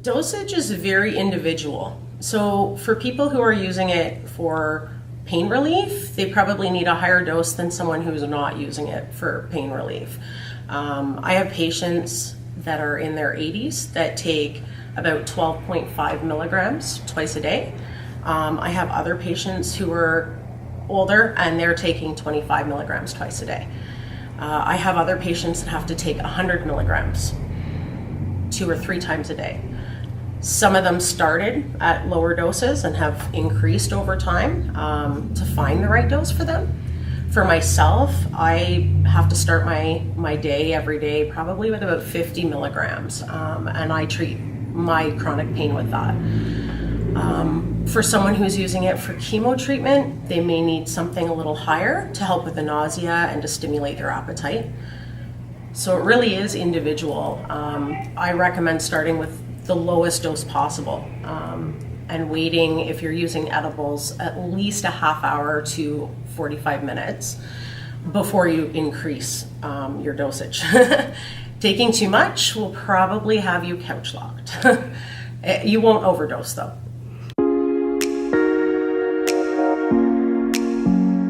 Dosage is very individual. So for people who are using it for pain relief, they probably need a higher dose than someone who's not using it for pain relief. I have patients that are in their 80s that take about 12.5 milligrams twice a day. I have other patients who are older and they're taking 25 milligrams twice a day. I have other patients that have to take 100 milligrams 2 or 3 times a day. Some of them started at lower doses and have increased over time to find the right dose for them. For myself, I have to start my day every day probably with about 50 milligrams, and I treat my chronic pain with that. For someone who's using it for chemo treatment, they may need something a little higher to help with the nausea and to stimulate their appetite. So it really is individual. I recommend starting with the lowest dose possible and waiting, if you're using edibles, at least a half hour to 45 minutes before you increase your dosage. Taking too much will probably have you couch locked. You won't overdose though.